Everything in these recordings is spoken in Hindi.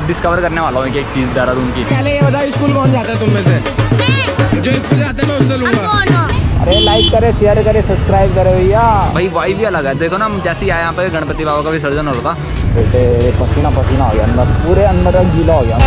डिस्कवर करने वाला हूँ एक चीज़ देहरादून की। पहले ये बताओ स्कूल कौन जाता है तुम में से? जो स्कूल जाते हैं मैं उससे लूंगा। अरे लाइक करे, शेयर करे, सब्सक्राइब करे भैया। भाई वाइब भी अलग है। देखो ना, जैसे ही आए यहाँ पे गणपति बाबा का विसर्जन हो रहा था, बेटे पसीना पसीना हो गया अंदर, पूरे अंदर गीला हो गया।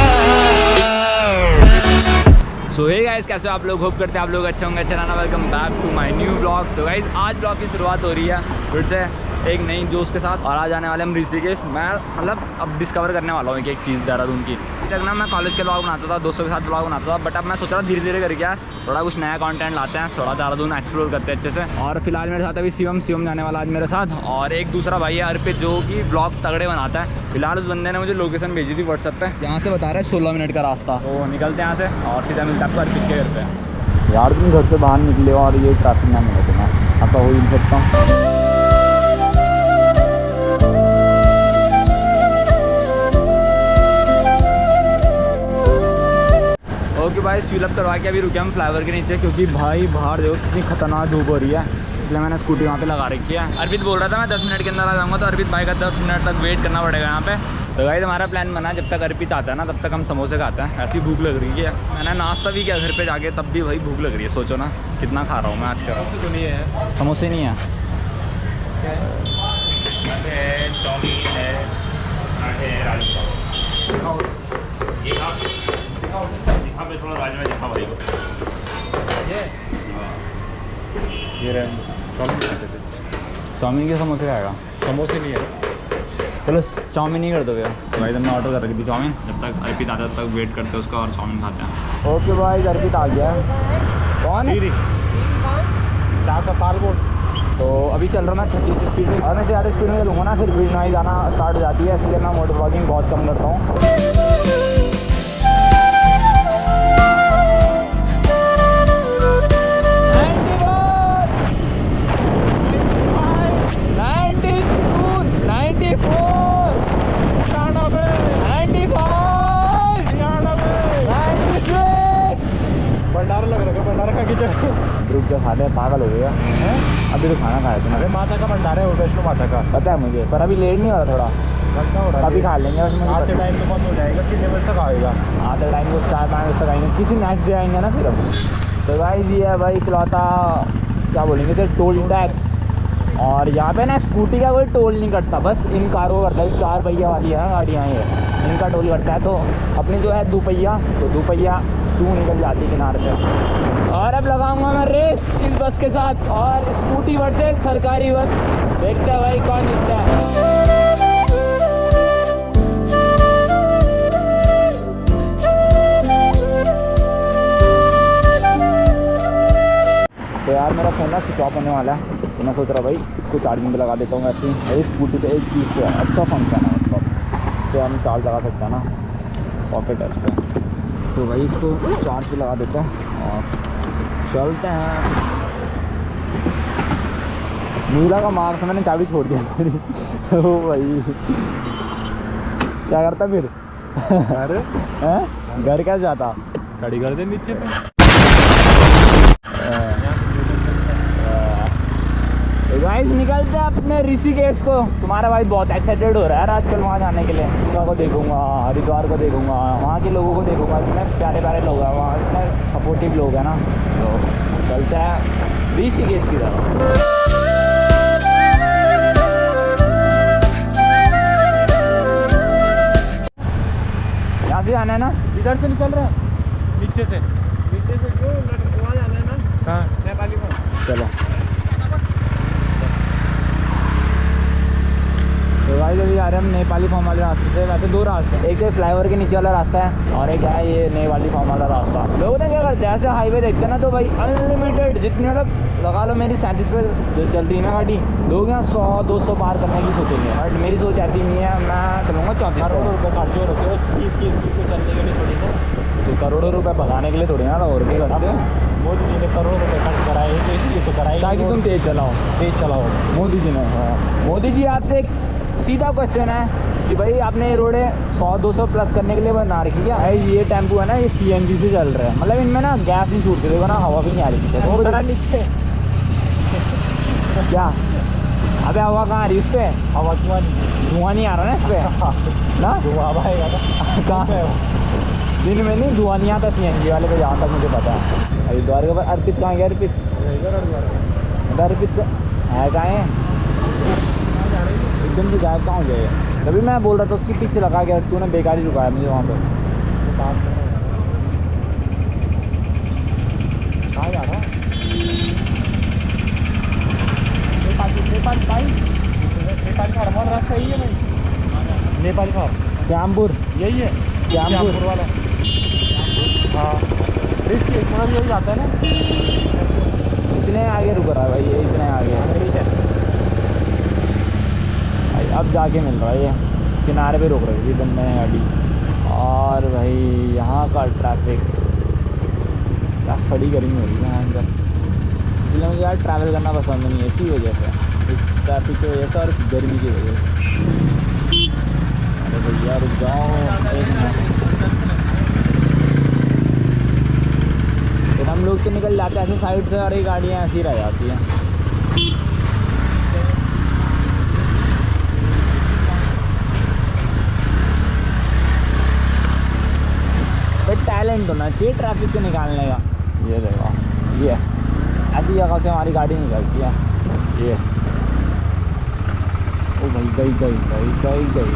सो हे गाइस, कैसे हो आप लोग? होप करते हैं आप लोग अच्छे होंगे। चलाना welcome back to my new blog. तो गाइस आज ब्लॉग की शुरुआत हो रही है फिर से एक नई जोश के साथ, और आज आने वाले हम ऋषिकेश। मैं मतलब अब डिस्कवर करने वाला हूँ एक चीज़ देहरादून की। तक ना मैं कॉलेज के ब्लॉग बनाता था, दोस्तों के साथ ब्लॉग बनाता था, बट अब मैं सोच रहा धीरे धीरे करके थोड़ा कुछ नया कंटेंट लाते हैं, थोड़ा देहरादून एक्सप्लोर करते हैं अच्छे से। और फिलहाल मेरे साथ अभी शिवम जाने वाला आज मेरे साथ, और एक दूसरा भाई है अर्पित जो कि ब्लॉग तगड़े बनाता है। फिलहाल उस बंदे ने मुझे लोकेशन भेजी थी व्हाट्सएप पे, यहाँ से बता रहा है 16 मिनट का रास्ता। तो निकलते हैं यहाँ से और सीधा मिलता है आपको अर्पित के घर पे। यार तुम घर से बाहर निकले और ये ट्रैफिक ना मिले तुम्हें, ऐसा हो ही नहीं सकता। ओके भाई, फ्यूल अप करवा के अभी रुके हम फ्लाईओवर के नीचे, क्योंकि भाई बाहर देखो कितनी खतरनाक धूप हो रही है, इसलिए मैंने स्कूटी वहाँ पे लगा रखी है। अर्पित बोल रहा था मैं 10 मिनट के अंदर आ जाऊँगा, तो अर्पित भाई का 10 मिनट तक वेट करना पड़ेगा यहाँ पे। तो भाई हमारा प्लान बना, जब तक अर्पित आता है ना तब तक हम समोसे खाते हैं। ऐसी भूख लग रही है, मैंने नाश्ता भी किया घर पे जाके, तब भी भाई भूख लग रही है। सोचो ना कितना खा रहा हूँ मैं आज का। तो नहीं है, समोसे नहीं है, चाउमीन है, थोड़ा राजमा दिखा भाई को। ये चाउमीन खाते थे। चाउमीन के समोसे खाएगा? समोसे नहीं है। चलो चाउमीन ही कर दो भैया। तो भाई हमने ऑर्डर कर रखी थी चाउमीन, जब तक अर्पित आता है तब तक वेट करते हैं उसका और चाउमीन खाते हैं। ओके भाई, अर्पित आ गया। कौन? चार का पाल बोल। तो अभी चल रहा मैं 36 स्पीड में, और मैं ज़्यादा स्पीड में चलूँगा ना फिर भीड़ नहीं जाना स्टार्ट हो जाती है, इसलिए मैं मोटर ब्लॉगिंग बहुत कम करता हूँ। भंडारा लग रहा है, भंडारा का किचन। रुक जा, खाने पागल हो गया है। अभी तो खाना खाया तुमने। माता का भंडारा है, वैष्णो माता का। पता है मुझे, पर अभी लेट नहीं हो रहा, थोड़ा घंटा हो रहा है। अभी खा लेंगे उसमें। आते टाइम तो बंद हो जाएगा, कितने बजे तक आएगा? आते टाइम को 4-5 बजे तक आएंगे, किसी नेक्स्ट डे आएंगे ना फिर अब। तो गाइस ये है भाई इकलौता, क्या बोलेंगे सर, टोल टैक्स। और यहाँ पे ना स्कूटी का कोई टोल नहीं कटता, बस इन कारों करता है। 4 पहिया वाली है गाड़ियाँ, ये इनका टोल कटता है। तो अपनी जो है 2 पहिया, तो 2 पहिया तू निकल जाती किनारे से। और अब लगाऊंगा मैं रेस इस बस के साथ, और स्कूटी वर्सेस सरकारी बस। देखते हैं भाई कौन जीतता है। तो यार मेरा फ़ोन ना स्विच ऑफ होने वाला है, तो मैं सोच रहा भाई इसको चार्जिंग पे लगा देता हूँ। ऐसे ही स्कूटी पे एक चीज़ तो है, अच्छा फंक्शन है मतलब, तो हम चार्ज लगा सकते हैं ना, सॉकेट है इस पर। तो भाई इसको चार्ज पे लगा देते हैं और चलते हैं। नीला का मार्क्स मैंने चाबी छोड़ दिया मेरी। ओ भाई क्या करता फिर? अरे घर कैसे जाता? गाड़ी कर दे नीचे पे। गाइस निकलते हैं अपने ऋषिकेश को। तुम्हारा भाई बहुत एक्साइटेड हो रहा है यार आजकल वहाँ जाने के लिए। गंगा को देखूंगा, हरिद्वार को देखूंगा, वहाँ के लोगों को देखूंगा, इतने प्यारे प्यारे लोग हैं वहाँ, इतने सपोर्टिव लोग हैं ना। तो चलते हैं ऋषिकेश की तरफ। यहाँ से आना है ना? इधर से निकल रहा है, नीचे से क्यों वहाँ जाना है ना? हाँ, नेपाली में। चलो तो भाई अभी आ रहे हैं हम नेपाली फॉर्म वाले रास्ते से। वैसे 2 रास्ते, एक है फ्लाईओवर के नीचे वाला रास्ता है, और एक है ये नेपाली फॉर्म वाला रास्ता। लोग ना क्या करते हैं, ऐसे हाईवे देखते हैं ना तो भाई अनलिमिटेड जितनी मतलब लगा लो, मेरी 37 पे जो चल रही है ना गाड़ी, लोग यहाँ 100-200 पार करने की सोचेंगे, बट मेरी सोच ऐसी नहीं है। मैं चलूँगा 34 करोड़ों रुपये खर्चे हो रखे, 30 स्पीड को चलने के लिए थोड़ी ना, तो करोड़ों रुपये भगाने के लिए थोड़ी ना, और भी खर्चे। मोदी जी ने करोड़ों रुपये खर्च कराए, तो इसलिए तो कराए ताकि तुम तेज़ चलाओ। मोदी जी ने, हाँ मोदी जी आपसे एक सीधा क्वेश्चन है कि भाई आपने ये रोड 100-200 प्लस करने के लिए बना रखी क्या है? ये टेम्पो है ना, ये CNG से चल रहा है, मतलब इनमें ना गैस नहीं छूटती, देखो ना हवा भी नहीं आ रही। नीचे क्या अबे हवा कहाँ आ रही है इस पे? हवा धुआं नहीं आ रहा ना इस पे ना? धुआं आएगा ना कहाँ है? दिन में नहीं धुआं नहीं आता CNG वाले पे, जहाँ तक मुझे पता है। हरिद्वार के बाद अर्पित कहाँ गया? अर्पित है कहाँ है? एकदम से गायब कहाँ हो गया? तभी मैं बोल रहा था उसके पीछे लगा गया, तूने बेकार ही रुकाया मुझे वहाँ पे। कहाँ जा रहा है? नेपाल का हमारा रास्ता यही है भाई, नेपाल का श्यामपुर यही है, श्यामपुर वाला। हाँ थोड़ा भी यही जाता है ना। इतने आगे रुक रहा है भाई ये, इतने आगे भाई अब जाके मिल रहा है ये, किनारे पे रोक रही थी बंदे ने गाड़ी। और भाई यहाँ का ट्रैफिक क्या सड़ी गर्मी हो रही है यहाँ अंदर, इसलिए मुझे यार ट्रैवल करना पसंद नहीं है इसी वजह से, इस ट्रैफिक की वजह से और गर्मी की वजह से। अरे भैया रुक जाओ एक मिनट, फिर हम लोग तो निकल जाते हैं ऐसे साइड से और ये गाड़ियाँ ऐसी रह जाती हैं। बट टैलेंट होना चाहिए ट्रैफिक से निकालने का। ये देखो ये ऐसी जगह से हमारी गाड़ी निकलती है ये। ओ भाई गई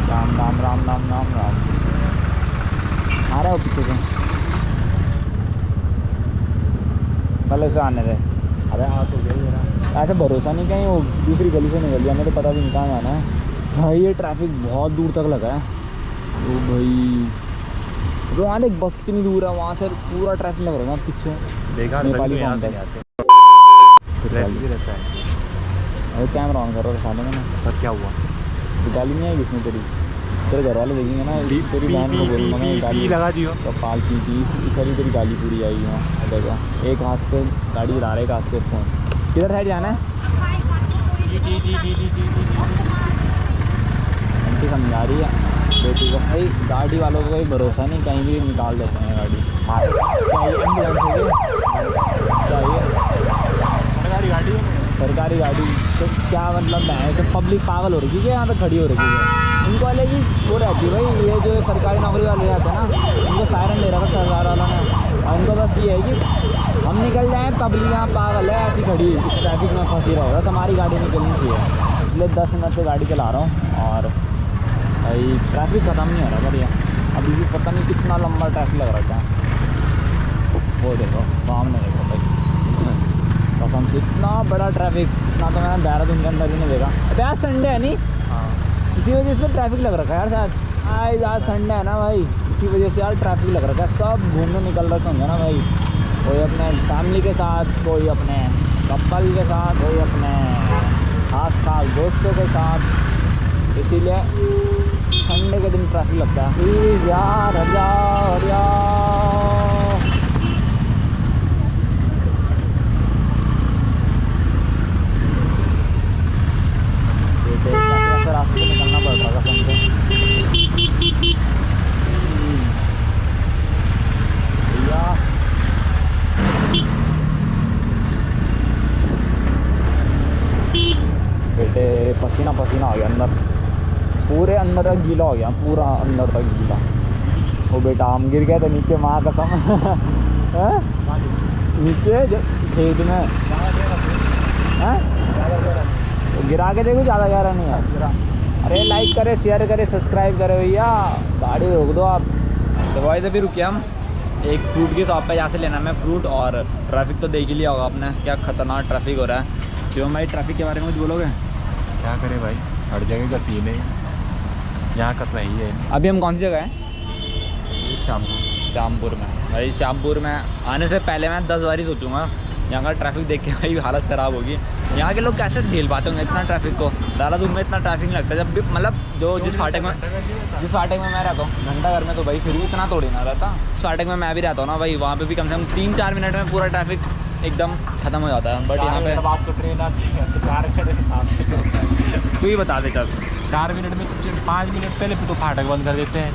राम राम राम राम राम राम आ रहा है वो पीछे से, पहले से आने दे। अरे हाँ तो यही है ना, ऐसे भरोसा नहीं कहीं वो दूसरी गली से निकल गया, हमें तो पता भी नहीं कहाँ जाना है भाई। ये ट्रैफिक बहुत दूर तक लगा है। ओ भाई तो वहाँ देख बस कितनी दूर है, वहाँ से पूरा ट्रैफिक लग रहा है पीछे। देखा नेपाली यहाँ काउंटर से आते भी रहता है। अरे कैमरा ऑन करो सामने में ना। सर क्या हुआ? गाली नहीं आएगी इसमें तेरे घर वाले देखेंगे ना, तेरी बहन को बोलूँगा मैं गाली लगा दियो तो पाल की सारी तेरी गाली पूरी आएगी वहाँ। देखो एक हाथ से गाड़ी चला रहे, एक हाथ से फ़ोन। किधर साइड जाना है? आंटी समझा रही है बेटी को भाई, गाड़ी वालों को कोई भरोसा नहीं, कहीं भी निकाल देते हैं गाड़ी। सरकारी गाड़ी है, सरकारी गाड़ी तो क्या मतलब है, तो पब्लिक पागल हो रही है यहाँ पे खड़ी हो रही है। इनको वाले की वो रहती है भाई, ये जो सरकारी नौकरी वाले रहते हैं ना, उनको सायरन दे रखा सरकार वालों ने, और इनको बस ये है कि हम निकल जाएँ, पब्लिक यहाँ पागल है ऐसी खड़ी इस ट्रैफिक में फंसी रहेगा, तो हमारी गाड़ी निकलनी चाहिए। इसलिए 10 मिनट से गाड़ी चला रहा हूँ और भाई ट्रैफिक ख़त्म नहीं हो रहा बढ़िया। अभी भी पता नहीं कितना लंबा ट्रैफिक लग रहा है। वो देखो सामने देखो भाई, कसम से इतना बड़ा ट्रैफिक, इतना तो मैंने देहरादून के अंदर ही नहीं देखा। अरे आज संडे है नहीं, इसी वजह से ट्रैफिक लग रखा है यार शायद। आज संडे है ना भाई, इसी वजह से यार ट्रैफिक लग रखा है। सब घूमने निकल रहे होंगे ना भाई, कोई अपने फैमिली के साथ, कोई अपने कपल के साथ, कोई अपने खास दोस्तों के साथ, इसीलिए संडे के दिन ट्रैफिक लगता है। प्लीज़ यार हट जाओ। ऐसे रास्ते से निकलना पड़ रहा है भैया। बेटे पसीना पसीना हो गया अंदर, पूरे अंदर तक गीला हो गया, पूरा अंदर तक गीला। वो बेटा हम गिर गए थे नीचे, माँ कसम नीचे जो खेत में है, तो गिरा के देखो, ज़्यादा गहरा नहीं है। अरे लाइक करे, शेयर करे, सब्सक्राइब करे भैया, गाड़ी रोक दो आप। तो वही से भी रुके हम एक फ्रूट की शॉप पे, यहाँ से लेना मैं फ्रूट। और ट्रैफिक तो देख ही लिया होगा आपने, क्या ख़तरनाक ट्रैफिक हो रहा है। शिवम भाई ट्रैफिक के बारे में कुछ बोलोगे? क्या करें भाई, हर जगह का सीन है, यहाँ का तो ही है। अभी हम कौन सी जगह हैं? श्यामपुर में भाई। श्यामपुर में आने से पहले मैं 10 बार ही सोचूंगा, यहाँ का ट्रैफिक देख के भाई हालत ख़राब होगी। यहाँ के लोग कैसे झेल पाते होंगे इतना ट्रैफिक को। देहरादून में इतना ट्रैफिक नहीं लगता, जब भी मतलब जो जिस फाटक में मैं रहता हूँ, घंटा घर में तो भाई फिर भी इतना थोड़ी ना रहता। जिस फाटक में मैं भी रहता हूँ ना भाई, वहाँ पे भी कम से कम 3-4 मिनट में पूरा ट्रैफिक एकदम ख़त्म हो जाता है। बट यहाँ पे आपको ट्रेन आती है, तू ही बता दे चल। 4 मिनट में 5 मिनट पहले तो फाटक बंद कर देते हैं,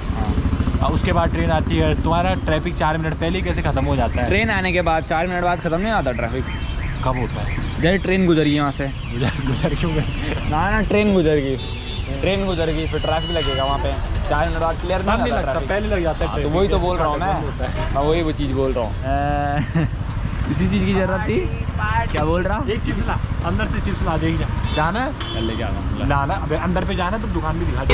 और उसके बाद ट्रेन आती है। तुम्हारा ट्रैफिक 4 मिनट पहले ही कैसे ख़त्म हो जाता है? ट्रेन आने के बाद 4 मिनट बाद ख़त्म नहीं आता ट्रैफिक। कब होता है? जैसे ट्रेन गुजरी है वहाँ से, गुजर क्यों गई? ना ट्रेन गुजर गई, फिर ट्रैफिक लगेगा वहाँ पे 4 मिनट बाद क्लियर नहीं लगता, traffic। पहले लग जाता है। तो वही तो बोल रहा हूँ मैं वही वो चीज़ बोल रहा हूँ। इसी चीज़ की ज़रूरत थी। क्या बोल रहा? एक चिप्स ला, अंदर से चिप्स ला, देख जा, जाना है चल लेके आ रहा हूँ। लाना। अबे अंदर पे जाना है तो दुकान भी दिखा दे।